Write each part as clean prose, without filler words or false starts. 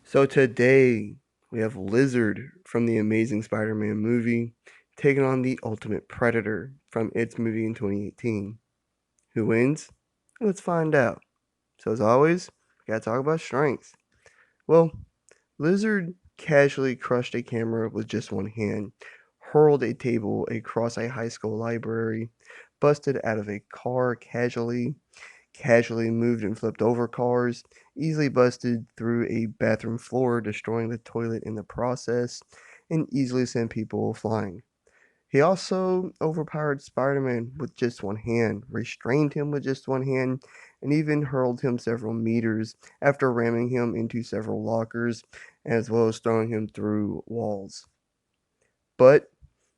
So today we have Lizard from the Amazing Spider-Man movie taking on the Ultimate Predator from its movie in 2018. Who wins? Let's find out. So as always, we gotta talk about strengths. Well, Lizard casually crushed a camera with just one hand, hurled a table across a high school library, busted out of a car casually moved and flipped over cars, easily busted through a bathroom floor, destroying the toilet in the process, and easily sent people flying. He also overpowered Spider Man with just one hand, restrained him with just one hand, and even hurled him several meters after ramming him into several lockers, as well as throwing him through walls. But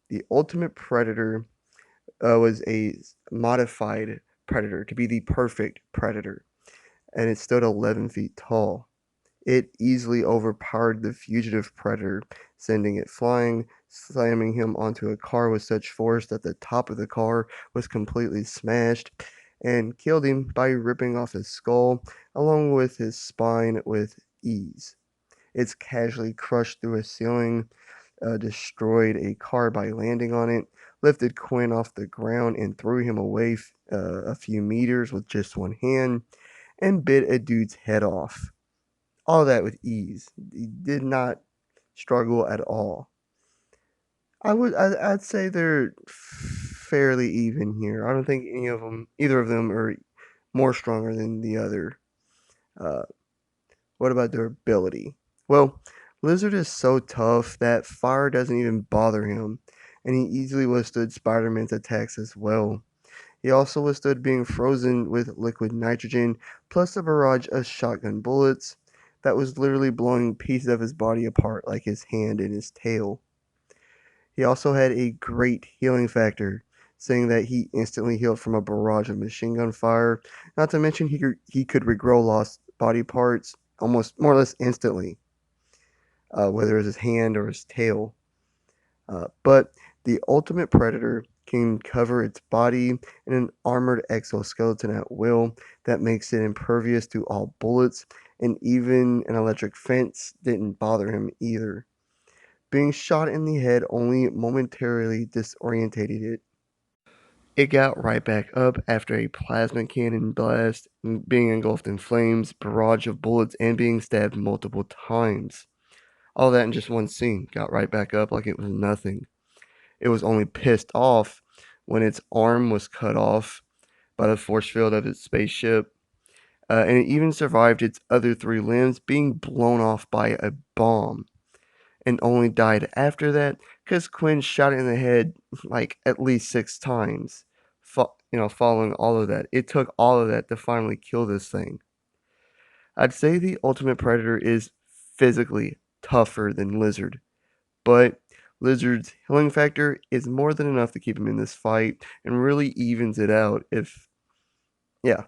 the ultimate predator was a modified predator to be the perfect predator, and it stood 11 feet tall. It easily overpowered the fugitive predator, sending it flying, slamming him onto a car with such force that the top of the car was completely smashed, and killed him by ripping off his skull along with his spine with ease. It's casually crushed through a ceiling, destroyed a car by landing on it, lifted Quinn off the ground and threw him away a few meters with just one hand, and bit a dude's head off. All that with ease. He did not struggle at all. I'd say they're fairly even here. I don't think either of them, are more stronger than the other. Uh, what about their ability? Well, Lizard is so tough that fire doesn't even bother him, and he easily withstood Spider-Man's attacks as well. He also withstood being frozen with liquid nitrogen, plus a barrage of shotgun bullets that was literally blowing pieces of his body apart like his hand and his tail. He also had a great healing factor, saying that he instantly healed from a barrage of machine gun fire, not to mention he could regrow lost body parts almost more or less instantly, whether it was his hand or his tail. But the Ultimate Predator can cover its body in an armored exoskeleton at will that makes it impervious to all bullets, and even an electric fence didn't bother him either. Being shot in the head only momentarily disorientated it. It got right back up after a plasma cannon blast, being engulfed in flames, barrage of bullets, and being stabbed multiple times. All that in just one scene. Got right back up like it was nothing. It was only pissed off when its arm was cut off by the force field of its spaceship, and it even survived its other three limbs being blown off by a bomb, and only died after that because Quinn shot it in the head like at least 6 times. Following all of that, it took all of that to finally kill this thing. I'd say the Ultimate Predator is physically tougher than Lizard, but Lizard's healing factor is more than enough to keep him in this fight and really evens it out if yeah.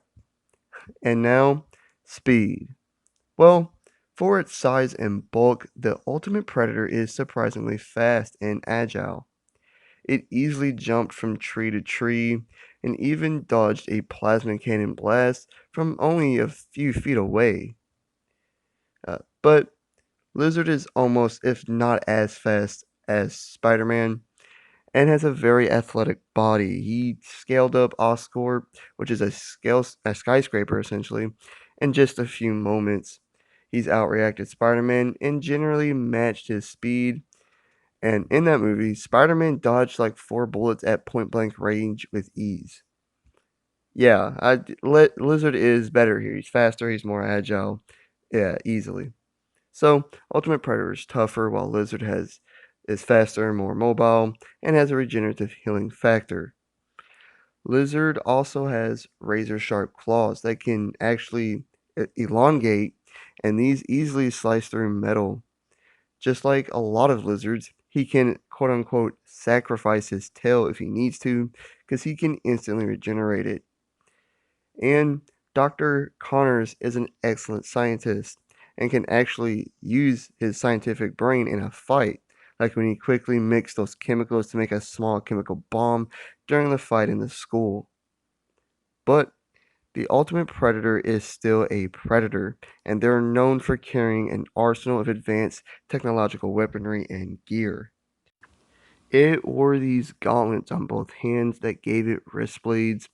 And now, speed. Well, for its size and bulk, the Ultimate Predator is surprisingly fast and agile. It easily jumped from tree to tree and even dodged a plasma cannon blast from only a few feet away. But Lizard is almost, if not as fast as Spider Man, and has a very athletic body. He scaled up Oscorp, which is a skyscraper essentially, in just a few moments. He's outreacted Spider-Man and generally matched his speed. And in that movie, Spider-Man dodged like 4 bullets at point blank range with ease. Yeah, Lizard is better here. He's faster. He's more agile. Yeah, easily. So, Ultimate Predator is tougher, while Lizard is faster, more mobile, and has a regenerative healing factor. Lizard also has razor sharp claws that can actually elongate, and these easily slice through metal. Just like a lot of lizards, he can quote unquote sacrifice his tail if he needs to, because he can instantly regenerate it. And Dr. Connors is an excellent scientist and can actually use his scientific brain in a fight, like when he quickly mixed those chemicals to make a small chemical bomb during the fight in the school. But The ultimate predator is still a predator, and they're known for carrying an arsenal of advanced technological weaponry and gear. It wore these gauntlets on both hands that gave it wrist blades.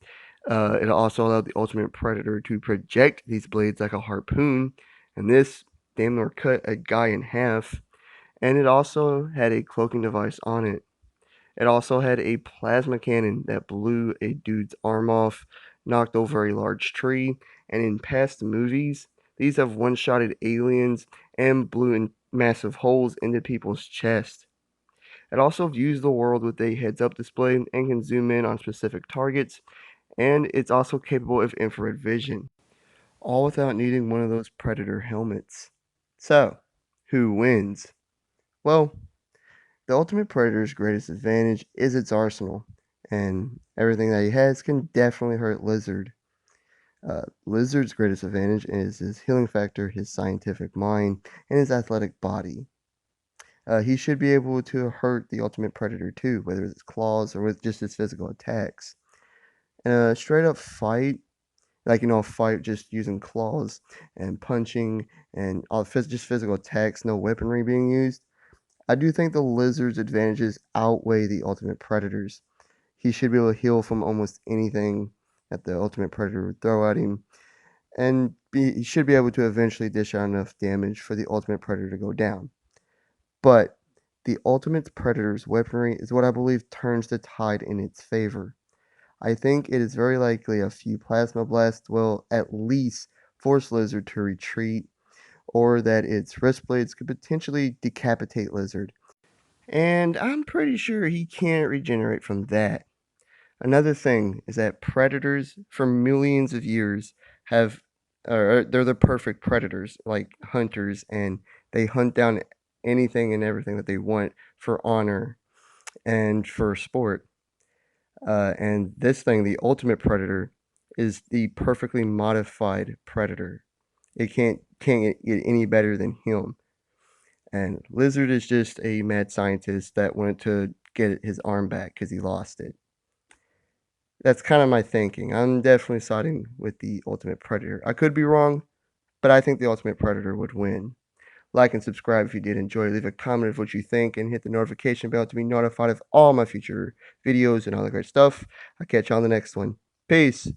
It also allowed the ultimate predator to project these blades like a harpoon, and this damn near cut a guy in half. And it also had a cloaking device on it. It also had a plasma cannon that blew a dude's arm off, knocked over a large tree, and in past movies, these have one-shotted aliens and blew in massive holes into people's chests. It also views the world with a heads-up display and can zoom in on specific targets, and it's also capable of infrared vision, all without needing one of those Predator helmets. So, who wins? Well, the Ultimate Predator's greatest advantage is its arsenal, and everything that he has can definitely hurt Lizard. Lizard's greatest advantage is his healing factor, his scientific mind, and his athletic body. He should be able to hurt the Ultimate Predator too, whether it's claws or with just his physical attacks. In a straight up fight, like a fight just using claws and punching and just physical attacks, no weaponry being used. I do think the Lizard's advantages outweigh the Ultimate Predator's. He should be able to heal from almost anything that the Ultimate Predator would throw at him, and he should be able to eventually dish out enough damage for the Ultimate Predator to go down. But the Ultimate Predator's weaponry is what I believe turns the tide in its favor. I think it is very likely a few plasma blasts will at least force Lizard to retreat, or that its wrist blades could potentially decapitate Lizard. And I'm pretty sure he can't regenerate from that. Another thing is that predators for millions of years have they're the perfect predators, like hunters, and they hunt down anything and everything that they want for honor and for sport. And this thing, the ultimate predator, is the perfectly modified predator. It can't get any better than him. And Lizard is just a mad scientist that wanted to get his arm back because he lost it. That's kind of my thinking. I'm definitely siding with the Ultimate Predator. I could be wrong, but I think the Ultimate Predator would win. Like and subscribe if you did enjoy. Leave a comment of what you think and hit the notification bell to be notified of all my future videos and all the great stuff. I'll catch you on the next one. Peace.